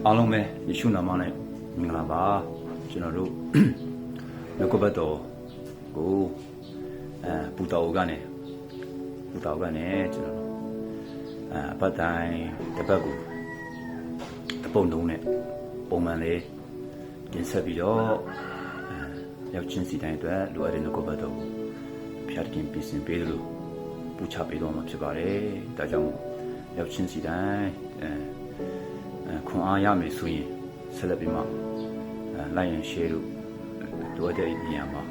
အားလုံးပဲယေရှုနာမနဲ့မင်္ဂလာပါကျွန်တော်တို့နှုတ်ကပတ်တော်ကိုပူတော်ကနေကျွန်တော်အပတ်တိုင်းတစ်ပတ်ကိုတပုံလုံးနဲ့ပုံမှန်လေးတင်ဆက်ပြီးတော့ရောက်ချင်းစီတိုင်းအတွက်လိုအပ်တဲ့နှုတ်ကပတ်တော်ကိုဖျားတင်ပြင်ဆင်ပေးသလိုပူချပေးတော့မှာဖြစ်ပါတယ်ဒါကြောင့်ရောက်ချင်းစီတိုင်းခွန်အားရမယ်ဆိုရင်ဆက်လက်ပြီးမှလိုက်ရင် share လို့လိုအပ်တဲ့နေရာမှာ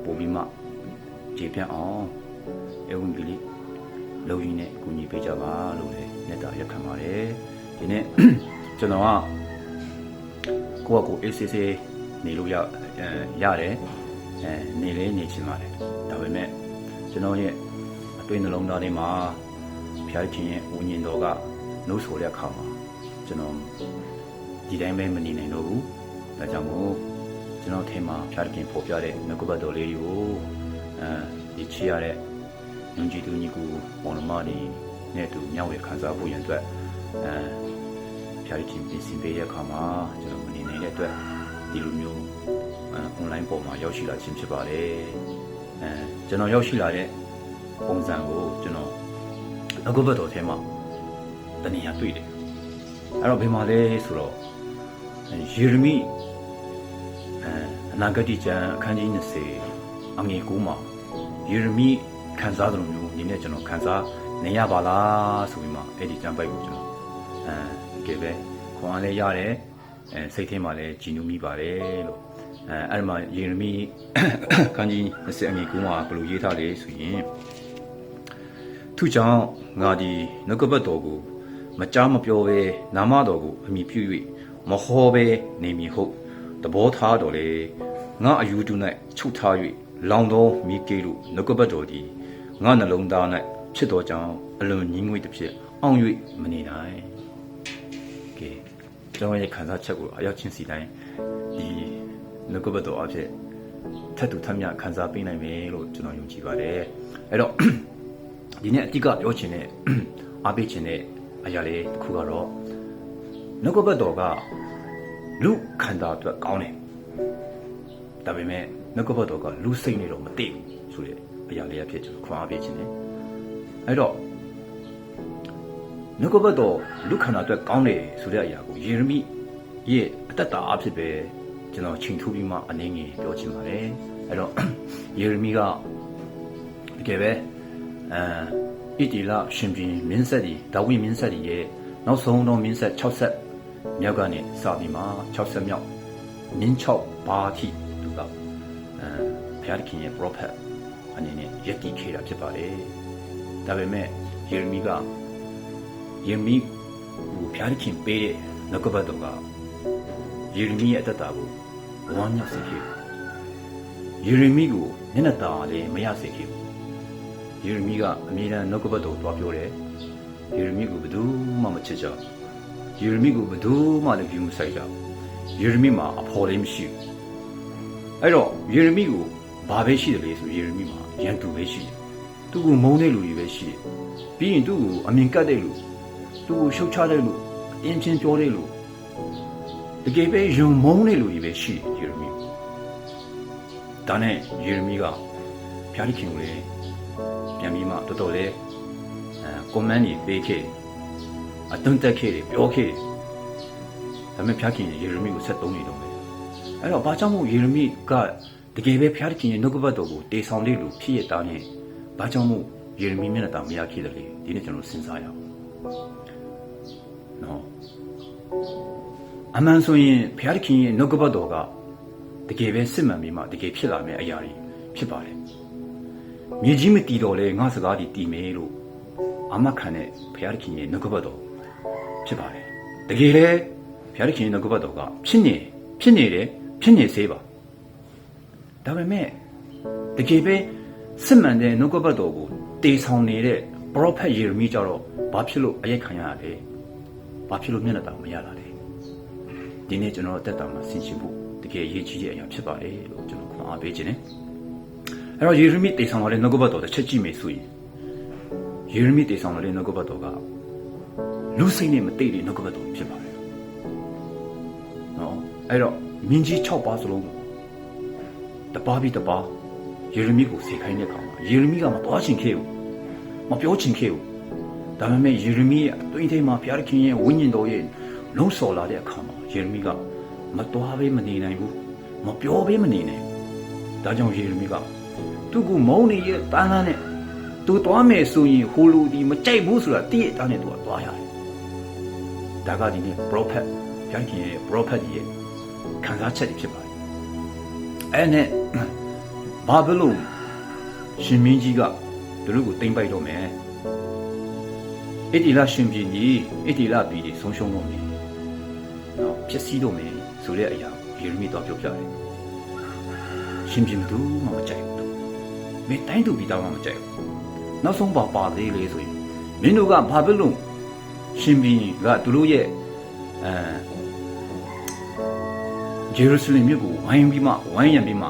ပို့ပြီးမှကြည်ပြအောင်အဝံကြီးလေးလုံရင်းနဲ့ကူညီပေးကြပါလို့လည်းမြတ်တာရက်ခံပါတယ်ဒီနေ့ကျွန်တော်ကကိုယ့်အကို ACC နေလို့ရတယ်နေလေနေချင်ပါတယ်ဒါပေမဲ့ကျွန်တော်ရဲ့အတွင်းနှလုံးသားထဲမှာဖျားခြင်းရဲ့ဝိညာဉ်တော်ကနှုတ်ဆိုတဲ့အခါမှာကျွန်တော်ဒီတိုင်းပဲမနေနိုင်တော့ဘူးဒါကြောင့်မို့ကျွန်တော်ထဲမှာဖျားခြင်းပေါ်ပြတဲ့နှုတ်ကပတ်တော်လေးတွေကိုဒီချရတဲ့ညွန်ကြည်သူညီကူပေါ်လမတွေနဲ့တူမျှဝေခံစားဖို့ရန်အတွက်ဖျားခြင်းပြင်ဆင်ပေးတဲ့အခါမှာကျွန်တော်မနေနိုင်တဲ့အတွက်ဒီလိုမျိုးonline ပေါ်မှာရောက်ရှိလာခြင်းဖြစ်ပါတယ်ကျွန်တော်ရောက်ရှိလာတဲ့ပုံစံကိုကျွန်တော်နှုတ်ကပတ်တော်ထဲမှာတနည်းအားတွေ့တယ်အဲ့တော့ဘယ်မှာလဲဆိုတော့ယေရမိအနာဂတ်ကျမ်းအခန်းကြီး20အငယ်9မှာယေရမိခန်းစားသလိုမျိုးဒီနေ့ကျွန်တော်ခန်းစားနေရပါလားဆိုပြီးမှအဲ့ဒီကျမ်းပိုက်ကိုကျွန်တော်တကယ်ပဲခွန်အားလည်းရတယ်စိတ်ထဲမှာလည်းကြည်နူးမိပါတယ်လို့အဲ့ဒီမှာယေရမိခန်းကြီး20အငယ်9မှာဘယ်လိုရေးထားလဲဆိုရင်သူကြောင့်ငါဒီနှုတ်ကပတ်တော်ကိုမကြားမပြောပဲနာမတော်ကိုအမိပြု၍မဟောပဲနေမည်ဟုတ်သဘောထားတော်လေငါအယူတူ၌ချုပ်ထား၍လောင်သောမိကေလို့နှုတ်ကပတ်တော်ဒီငါနှလုံးသား၌ဖြစ်တော်ကြောင့်အလွန်ညီငွေတစ်ဖြစ်အောင်၍မနေနိုင်ကဲကျွန်တော်ရဲ့ခံစားချက်ကိုအရောက်ချင်းစီတိုင်းဒီနှုတ်ကပတ်တော်အဖြစ်ထပ်တူထပ်မြခံစားပေးနိုင်မယ်လို့ကျွန်တော်ယုံကြည်ပါတယ်အဲ့တော့ဒီနေ့အတိတ်ကပြောချင်တဲ့အားပေးချင်တဲ့အရာလေးတစ်ခုကတော့နှုတ်ကပတ်တော်ကလူခန္ဓာအတွက်ကောင်းတယ်ဒါပေမဲ့နှုတ်ကပတ်တော်ကလူစိတ်နဲ့တော့မတည့်ဘူးဆိုတဲ့အရာလေးအဖြစ်ကျွန်တော်ခွန်အားပေးချင်တယ်အဲ့တော့နှုတ်ကပတ်တော်လူခန္ဓာအတွက်ကောင်းတယ်ဆိုတဲ့အရာကိုယေရမိရဲ့အတ္တအဖြစ်ပဲကျွန်တော်ချိန်ထူးပြီးမှအနေငယ်ပြောချင်ပါတယ်အဲ့တော့ယေရမိကတကယ်ပဲဣတိလရှင်ပြန်မင်းဆက်ဒီဒါဝိမင်းဆက်ဒီရဲ့နောက်ဆုံးတော့မင်းဆက်6ဆက်မြောက်ကနေစပြီးမှ6ဆက်မြောက်မင်း6ဘာတိသူကဘုရားခင်ရဲ့ prophet အနေနဲ့ယက်တည်ခဲ့တာဖြစ်ပါတယ်ဒါပေမဲ့ယေရမိကိုဘုရားခင်ပေးတဲ့နှုတ်ကပတ်တော်ကယေရမိရဲ့အတ္တကိုဝမ်းမြောက်စေခဲ့ယေရမိကိုမျက်နှာသာလည်းမရစေခဲ့ဘူးယေရမိကအမြဲတမ်းနှုတ်ကပတ်တော်တွားပြောတယ်ယေရမိကိုဘယ်သူမှမချစ်ကြယေရမိကိုဘယ်သူမှလည်းပြုမဆိုင်ကြယေရမိမှာအဖော်လေးမရှိဘူးအဲ့တော့ယေရမိကိုဘာပဲရှိတယ်လေဆိုယေရမိမှာရန်သူပဲရှိတယ်သူ့ကိုမုန်းတဲ့လူတွေပဲရှိတယ်ပြီးရင်သူ့ကိုအမြင်ကတ်တဲ့လူသူ့ကိုရှုတ်ချတဲ့လူအင်းချင်းပြောတဲ့လူတကယ်ပဲယုံမုန်းတဲ့လူတွေပဲရှိတယ်ယေရမိဒါနဲ့ယေရမိကဖျားခင်ကိုလေပြန်ပြီးမှတော်တော်လေးcomment တွေပေးခဲ့အတုံးတက်ခဲ့တယ်ပြောခဲ့တယ်ဒါပေမဲ့ဖျားခင်ယေရမိကိုဆက်သုံးနေတော့မယ်အဲ့တော့ဘာကြောင့်မို့ယေရမိကတကယ်ပဲဖျားခင်ရဲ့နှုတ်ကပတ်တော်ကိုတေဆောင်တဲ့လူဖြစ်ရတာနဲ့ဘာကြောင့်မို့ယေရမိမျက်နှာတာမရခဲ့တယ်လေဒီနေ့ကျွန်တော်စဉ်းစားရအောင်နော်အမှန်ဆိုရင်ဖျားခင်ရဲ့နှုတ်ကပတ်တော်ကတကယ်ပဲစစ်မှန်ပြီးမှတကယ်ဖြစ်လာမယ့်အရာတွေဖြစ်ပါတယ်မြေကြီးမတည်တော့လေငါစကားတွေတည်မယ်လို့အမခံတဲ့ဘုရားခင်ရဲ့နှုတ်ကပတ်တော်ဖြစ်ပါတယ်တကယ်လေဘုရားခင်ရဲ့နှုတ်ကပတ်တော်ကဖြစ်နေစေပါဒါပေမဲ့တကယ်ပဲစစ်မှန်တဲ့နှုတ်ကပတ်တော်ကိုတေဆောင်နေတဲ့ prophet ယေရမိကြတော့ဘာဖြစ်လို့အယက်ခံရလဲဘာဖြစ်လို့မျက်နှာတောင်မရတာလဲဒီနေ့ကျွန်တော်အသက်တာမှာဆင်ခြင်ဖို့တကယ်အရေးကြီးတဲ့အရာဖြစ်ပါတယ်လို့ကျွန်တော်ခွန်အားပေးခြင်းနဲ့အဲ့တော့ယေရမိတေဆောင်လာတဲ့နှုတ်ကပတ်တော်တစ်ချက်ကြည့်မယ်ဆိုရင်ယေရမိတေဆောင်လာတဲ့နှုတ်ကပတ်တော်က လူစိတ်နဲ့မသိတဲ့နှုတ်ကပတ်တော်ဖြစ်ပါတယ်နော်အဲ့တော့မြင်းကြီး6ပါးစလုံးတပါးပြီးတပါးယေရမိကိုစေခိုင်းတဲ့အခါမှာယေရမိကမသွားချင်ခဲ့ဘူးမပြောချင်ခဲ့ဘူးဒါပေမဲ့ယေရမိရဲ့အတွင်းထဲမှာဘုရားခင်ရဲ့ဝိညာဉ်တော်ရဲ့လုံးဆော်လာတဲ့အခါမှာယေရမိကမသွားဘဲမနေနိုင်ဘူးမပြောဘဲမနေနိုင်ဘူးဒါကြောင့်ယေရမိကသူ့ကိုမုန်းနေရဲ့တန်းတန်းနဲ့သူသွားမယ်ဆိုရင်ဟိုလူဒီမကြိုက်ဘူးဆိုတာတည့်ရတဲ့နဲ့သူကသွားရတယ်ဒါကဒီနေ့ prophet ဘုရားခင်ရဲ့ prophet ရဲ့ခံစားချက်တွေဖြစ်ပါတယ်အဲ့နဲ့ဘာဖြစ်လို့ရှင်မင်းကြီးကသူတို့ကိုတိမ့်ပိုက်တော့မယ်အတိလရှင်ပြည်ကြီးအတိလပြည်ကြီးဆုံးရှုံးတော့မယ်နော်ဖြစ်စည်းတော့မယ်ဆိုတဲ့အရာယေရမိတော့ပြောပြတယ်ရှင်ပြည်သူမှမကြိုက်ဘူးမင်းတိုင်းသူပြည်သားမှမကြိုက်ဘူးနောက်ဆုံးပါသေးလေဆိုရင်မင်းတို့ကဘာဖြစ်လို့ရှင်ပြည်ကသူတို့ရဲ့ဂျေရုဆလင်မြို့ကိုဝိုင်းရံပြီးမှ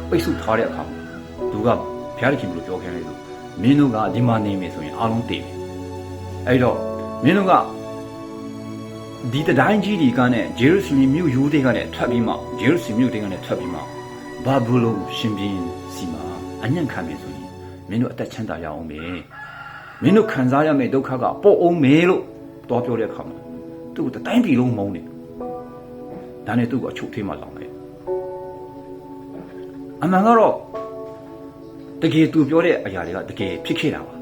ပိတ်ဆို့ထားတဲ့အခါမှာသူကဘုရားခင်ကိုပြောခဲ့တယ်လို့မင်းတို့ကဒီမှာနေမယ်ဆိုရင်အားလုံးတည်မယ်အဲ့တော့မင်းတို့ကဒီတိုင်းကြီးဒီကနဲ့ဂျေရုဆလင်မြို့ယူတဲ့ကနဲ့ထွက်ပြီးမှဂျေရုဆလင်မြို့တဲ့ကနဲ့ထွက်ပြီးမှဘာဘူးလို့ရှင်ပြည်စီမှာအညံ့ခံမယ်ဆိုရင်မင်းတို့အသက်ချမ်းသာရအောင်မယ်မင်းတို့ခံစားရမယ့်ဒုက္ခကပေါ့အောင်မယ်လို့တော်ပြောတဲ့အခါမှာသူ့ကိုတိုင်းပြည်လုံးမုန်းတယ်ဒါနဲ့သူ့ကိုအချုပ်ထဲမှာလောင်တယ်အမှန်ကတော့တကယ်သူပြောတဲ့အရာတွေကတကယ်ဖြစ်ခဲ့တာပါ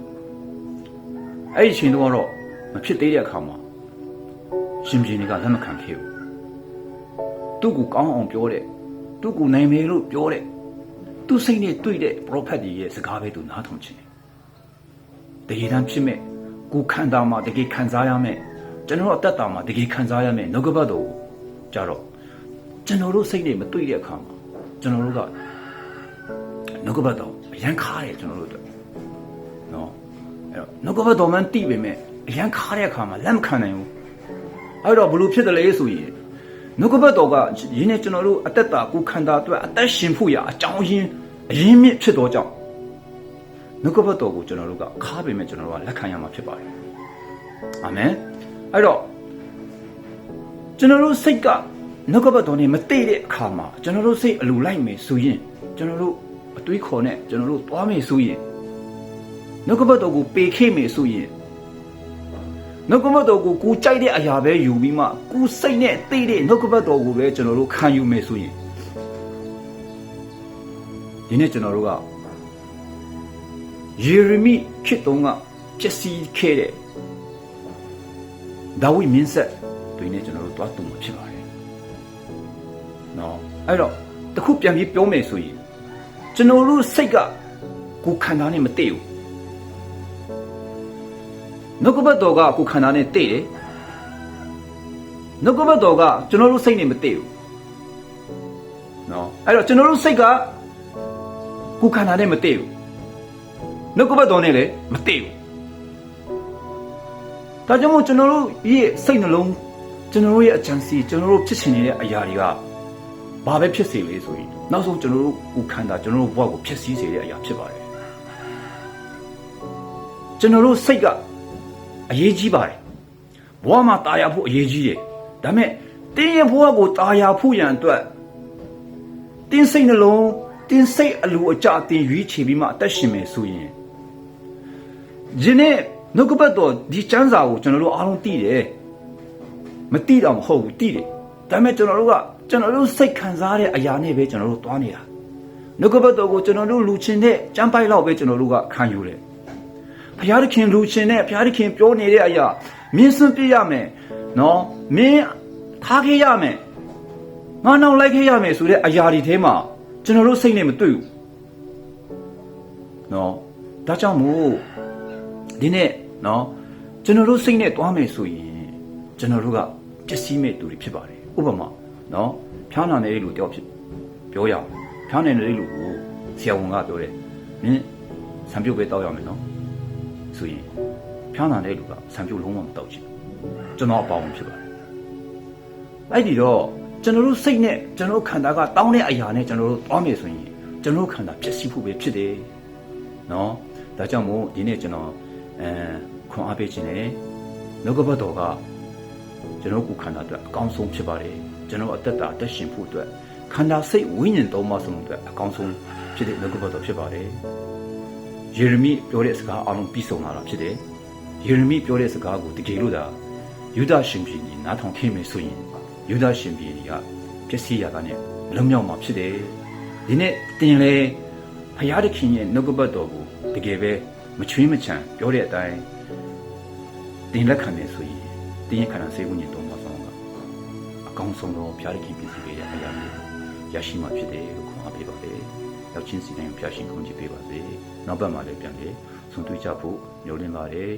အဲ့ဒီအချိန်တော့မဖြစ်သေးတဲ့အခါမှာရှင်ပြည်ကလက်မခံခဲ့ဘူးသူ့ကိုကောင်းအောင်ပြောတဲ့သူ့ကိုနိုင်မယ်လို့ပြောတဲ့သူ့စိတ်နဲ့တွေ့တဲ့ prophet ကြီးရဲ့စကားပဲသူနားထောင်ချင်တယ်တကယ်တမ်းဖြစ်မဲ့ကိုခံတာမှာတကယ်ခံစားရမယ်ကျွန်တော်အသက်တာမှာတကယ်ခံစားရမယ်နှုတ်ကပတ်တော်ကိုကြတော့ကျွန်တော်တို့စိတ်နဲ့မတွေ့တဲ့အခါမှာကျွန်တော်တို့ကနှုတ်ကပတ်တော်အရန်ခါတယ်ကျွန်တော်တို့နော်အဲ့တော့နှုတ်ကပတ်တော်မှတိပေမဲ့အရန်ခါတဲ့အခါမှာလက်မခံနိုင်ဘူးအဲ့တော့ဘလို့ဖြစ်တယ်လဲဆိုရင်နှုတ်ကပတ်တော်ကရင်းနဲ့ကျွန်တော်တို့အသက်တာကိုခန္ဓာအတွက်အသက်ရှင်ဖို့ရအကြောင်းရင်းအရင်းမြစ်ဖြစ်တော့ကြောင့်နှုတ်ကပတ်တော်ကိုကျွန်တော်တို့ကခါပေမဲ့ကျွန်တော်တို့ကလက်ခံရမှာဖြစ်ပါတယ်အာမင်အဲ့တော့ကျွန်တော်တို့စိတ်ကနှုတ်ကပတ်တော်နဲ့မသိတဲ့အခါမှာကျွန်တော်တို့စိတ်အလိုလိုက်မယ်ဆိုရင်ကျွန်တော်တို့အတွေးခေါ်နဲ့ကျွန်တော်တို့သွားမယ်ဆိုရင်နှုတ်ကပတ်တော်ကိုပေခဲ့မယ်ဆိုရင်နှုတ်ကပတ်တော်ကိုကိုကြိုက်တဲ့အရာပဲယူပြီးမှကိုစိတ်နဲ့သိတဲ့နှုတ်ကပတ်တော်ကိုပဲကျွန်တော်တို့ခံယူမယ်ဆိုရင်ဒီနေ့ကျွန်တော်တို့ကယေရမိခေတ်တုန်းကဖြစ်စီခဲ့တဲ့ဒါဝိမင်းဆက်တွေနဲ့ကျွန်တော်တို့တွားတူမှာဖြစ်ပါတယ်နော်အဲ့တော့တခုပြန်ပြီးပြောမယ်ဆိုရင်ကျွန်တော်တို့စိတ်ကကိုခန္ဓာနဲ့မတည့်ဘူးနှုတ်ကပတ်တော်ကကိုခန္ဓာနဲ့တည့်တယ်နှုတ်ကပတ်တော်ကကျွန်တော်တို့စိတ်နဲ့မတည့်ဘူးနော်အဲ့တော့ကျွန်တော်တို့စိတ်ကကိုခန္ဓာနဲ့မတည့်ဘူးနှုတ်ကပတ်တော်နဲ့လည်းမတည့်ဘူးဒါကြောင့်မို့ကျွန်တော်တို့ရဲ့စိတ်နှလုံးကျွန်တော်တို့ရဲ့အကြံစီကျွန်တော်တို့ဖြစ်ချင်နေတဲ့အရာတွေကဘာပဲဖြစ်စေလေဆိုရင်နောက်ဆုံးကျွန်တော်တို့ကိုခန္ဓာကျွန်တော်တို့ဘဝကိုဖြစ်စည်းစေတဲ့အရာဖြစ်ပါတယ်ကျွန်တော်တို့စိတ်ကအရေးကြီးပါတယ်ဘဝမှာတာယာဖို့အရေးကြီးတယ်ဒါပေမဲ့တင်းရဲ့ဘဝကိုတာယာဖို့ရန်အတွက်တင်းစိတ်နှလုံးတင်းစိတ်အလိုအကျတင်ရွေးချယ်ပြီးမှအသက်ရှင်မယ်ဆိုရင်ဒီနေ့နှုတ်ကပတ်တော်ဒီကျမ်းစာကိုကျွန်တော်တို့အားလုံးသိတယ်မသိတော့မဟုတ်ဘူးသိတယ်ဒါပေမဲ့ကျွန်တော်တို့စိတ်ခံစားတဲ့အရာနဲ့ပဲကျွန်တော်တို့သွားနေတာနှုတ်ကပတ်တော်ကိုကျွန်တော်တို့လူချင်းတဲ့ကျမ်းပိုက်လောက်ပဲကျွန်တော်တို့ကခံယူတယ်ဘုရားသခင်လူချင်းနဲ့ဘုရားသခင်ပြောနေတဲ့အရာမင်းစွန့်ပြရမယ်နော်မင်းထားခဲ့ရမယ်ငါနောက်လိုက်ခဲ့ရမယ်ဆိုတဲ့အရာတွေထဲမှာကျွန်တော်တို့စိတ်နဲ့မတွေ့ဘူးနော်ဒါကြောင့်မို့ဒီနေ့နော်ကျွန်တော်တို့စိတ်နဲ့တွားမယ်ဆိုရင်ကျွန်တော်တို့ကပျက်စီးမဲ့သူတွေဖြစ်ပါတယ်ဥပမာနော်ဖျားနာနေတဲ့လူတယောက်ဖြစ်ပြောရအောင်ဖျားနေတဲ့လူကိုဆရာဝန်ကပြောတယ်မင်းဆံပြုတ်ပဲတောက်ရမယ်နော်ဆိုရင်ဖျားနာတဲ့လူကဆံပြုတ်လုံးဝမတောက်ချင်ကျွန်တော်အပေါင်းဖြစ်ပါတယ်အဲ့ဒီတော့ကျွန်တော်တို့စိတ်နဲ့ကျွန်တော်တို့ခန္ဓာကတောင်းတဲ့အရာနဲ့ကျွန်တော်တို့တွားမယ်ဆိုရင်ကျွန်တော်တို့ခန္ဓာပျက်စီးဖို့ပဲဖြစ်တယ်နော်ဒါကြောင့်မို့ဒီနေ့ကျွန်တော်ခွန်အားပေးခြင်းနဲ့ နှုတ်ကပတ်တော်ကကျွန်တော်ကိုခန္ဓာအတွက်အကောင်းဆုံးဖြစ်ပါတယ်ကျွန်တော်အသက်တာအသက်ရှင်ဖို့အတွက်ခန္ဓာစိတ်ဝိညာဉ်သုံးပါးစလုံးအတွက်အကောင်းဆုံးဖြစ်တဲ့နှုတ်ကပတ်တော်ဖြစ်ပါတယ်ယေရမိပြောတဲ့စကားအလုံးပြီးဆုံးလာတာဖြစ်တယ်ယေရမိပြောတဲ့စကားကိုတကယ်လို့သာယူဒရှင်ပြည်ကြီးနားထောင်ခဲ့မယ်ဆိုရင်ယူဒရှင်ပြည်ကြီးကပျက်စီးရတာနဲ့လွတ်မြောက်မှာဖြစ်တယ်ဒီနေ့တင်လေဖယားသခင်ရဲ့နှုတ်ကပတ်တော်ကိုတကယ်ပဲမချွေးမချံပြောတဲ့အတိုင်းတင်လက်ခံနေဆိုရင်တင်းရဲ့ခန္ဓာစိတ်ဝိညာဉ်သုံးပါးဆောင်ကအကောင်းဆုံးသောဖယားသခင်ပြည်စီပေးတဲ့အရာမျိုးရရှိမှဖြစ်တယ်လို့ခေါ်ပေးပါတယ်ရောက်ချင်းစီတိုင်းဖယားရှင်ခွန်ကြီးပေးပါစေနောက်ပတ်မှာလည်းပြန်လေဆုံတွေ့ကြဖို့ညှို့လင်းပါတယ်